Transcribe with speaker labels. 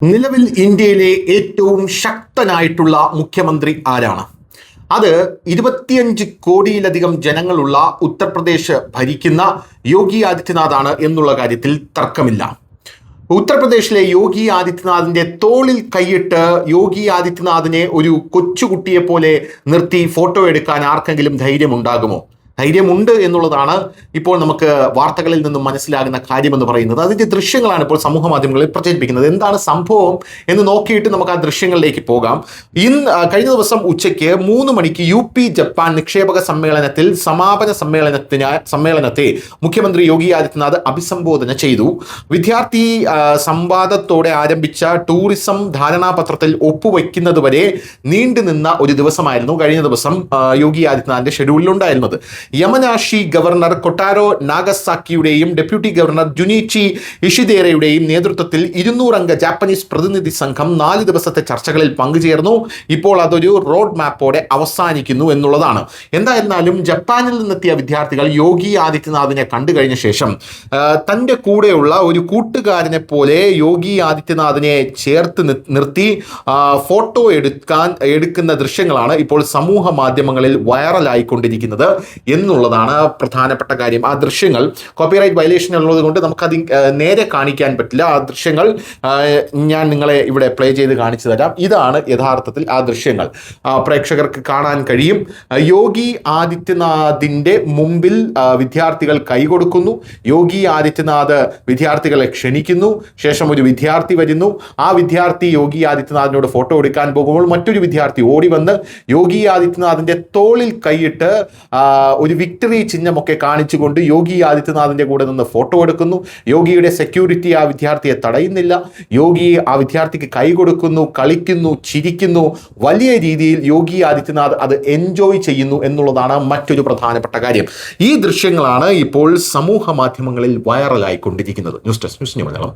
Speaker 1: നിലവിൽ ഇന്ത്യയിലെ ഏറ്റവും ശക്തനായിട്ടുള്ള മുഖ്യമന്ത്രി ആരാണ്? അത് 25 കോടിയിലധികം ജനങ്ങളുള്ള ഉത്തർപ്രദേശ് ഭരിക്കുന്ന യോഗി ആദിത്യനാഥാണ് എന്നുള്ള കാര്യത്തിൽ തർക്കമില്ല. ഉത്തർപ്രദേശിലെ യോഗി ആദിത്യനാഥിന്റെ തോളിൽ കൈയിട്ട് യോഗി ആദിത്യനാഥിനെ ഒരു കൊച്ചുകുട്ടിയെ പോലെ നിർത്തി ഫോട്ടോ എടുക്കാൻ ആർക്കെങ്കിലും ധൈര്യമുണ്ടാകുമോ? ധൈര്യമുണ്ട് എന്നുള്ളതാണ് ഇപ്പോൾ നമുക്ക് വാർത്തകളിൽ നിന്നും മനസ്സിലാകുന്ന കാര്യമെന്ന് പറയുന്നത്. അതിന്റെ ദൃശ്യങ്ങളാണ് ഇപ്പോൾ സമൂഹ മാധ്യമങ്ങളിൽ പ്രചരിപ്പിക്കുന്നത്. എന്താണ് സംഭവം എന്ന് നോക്കിയിട്ട് നമുക്ക് ആ ദൃശ്യങ്ങളിലേക്ക് പോകാം. കഴിഞ്ഞ ദിവസം ഉച്ചയ്ക്ക് 3 മണിക്ക് UP ജപ്പാൻ നിക്ഷേപക സമ്മേളനത്തിൽ സമാപന സമ്മേളനത്തെ മുഖ്യമന്ത്രി യോഗി ആദിത്യനാഥ് അഭിസംബോധന ചെയ്തു. വിദ്യാർത്ഥി സംവാദത്തോടെ ആരംഭിച്ച ടൂറിസം ധാരണാപത്രത്തിൽ ഒപ്പുവെക്കുന്നതുവരെ നീണ്ടുനിന്ന ഒരു ദിവസമായിരുന്നു കഴിഞ്ഞ ദിവസം യോഗി ആദിത്യനാഥിന്റെ ഷെഡ്യൂളിൽ ഉണ്ടായിരുന്നത്. യമനാഷി ഗവർണർ കൊട്ടാരോ നാഗസാക്കിയുടെയും ഡെപ്യൂട്ടി ഗവർണർ ജുനിച്ചി ഇഷിദേരയുടെയും നേതൃത്വത്തിൽ 200 അംഗ ജാപ്പനീസ് പ്രതിനിധി സംഘം 4 ദിവസത്തെ ചർച്ചകളിൽ പങ്കുചേർന്നു. ഇപ്പോൾ അതൊരു റോഡ് മാപ്പോടെ അവസാനിക്കുന്നു എന്നുള്ളതാണ്. എന്തായിരുന്നാലും ജപ്പാനിൽ നിന്നെത്തിയ വിദ്യാർത്ഥികൾ യോഗി ആദിത്യനാഥിനെ കണ്ടു കഴിഞ്ഞ ശേഷം തൻ്റെ കൂടെയുള്ള ഒരു കൂട്ടുകാരനെ പോലെ യോഗി ആദിത്യനാഥിനെ ചേർത്ത് നിർത്തി ഫോട്ടോ എടുക്കുന്ന ദൃശ്യങ്ങളാണ് ഇപ്പോൾ സമൂഹ മാധ്യമങ്ങളിൽ വൈറലായിക്കൊണ്ടിരിക്കുന്നത് എന്നുള്ളതാണ് പ്രധാനപ്പെട്ട കാര്യം. ആ ദൃശ്യങ്ങൾ കോപ്പിറൈറ്റ് വയലേഷൻ ഉള്ളത് കൊണ്ട് നമുക്കത് നേരെ കാണിക്കാൻ പറ്റില്ല. ആ ദൃശ്യങ്ങൾ ഞാൻ നിങ്ങളെ ഇവിടെ പ്ലേ ചെയ്ത് കാണിച്ചു തരാം. ഇതാണ് യഥാർത്ഥത്തിൽ ആ ദൃശ്യങ്ങൾ. പ്രേക്ഷകർക്ക് കാണാൻ കഴിയും. യോഗി ആദിത്യനാഥിന്റെ മുമ്പിൽ വിദ്യാർത്ഥികൾ കൈകൊടുക്കുന്നു. യോഗി ആദിത്യനാഥ് വിദ്യാർത്ഥികളെ ക്ഷണിക്കുന്നു. ശേഷം ഒരു വിദ്യാർത്ഥി വരുന്നു. ആ വിദ്യാർത്ഥി യോഗി ആദിത്യനാഥിനോട് ഫോട്ടോ എടുക്കാൻ പോകുമ്പോൾ മറ്റൊരു വിദ്യാർത്ഥി ഓടി വന്ന് യോഗി ആദിത്യനാഥിന്റെ തോളിൽ കൈയിട്ട് ഒരു വിക്ടറി ചിഹ്നമൊക്കെ കാണിച്ചുകൊണ്ട് യോഗി ആദിത്യനാഥിന്റെ കൂടെ നിന്ന് ഫോട്ടോ എടുക്കുന്നു. യോഗിയുടെ സെക്യൂരിറ്റി ആ വിദ്യാർത്ഥിയെ തടയുന്നില്ല. യോഗി ആ വിദ്യാർത്ഥിക്ക് കൈ കൊടുക്കുന്നു, കളിക്കുന്നു, ചിരിക്കുന്നു. വലിയ രീതിയിൽ യോഗി ആദിത്യനാഥ് അത് എൻജോയ് ചെയ്യുന്നു എന്നുള്ളതാണ് മറ്റൊരു പ്രധാനപ്പെട്ട കാര്യം. ഈ ദൃശ്യങ്ങളാണ് ഇപ്പോൾ സമൂഹ മാധ്യമങ്ങളിൽ വൈറലായിക്കൊണ്ടിരിക്കുന്നത്. News desk news Malayalam.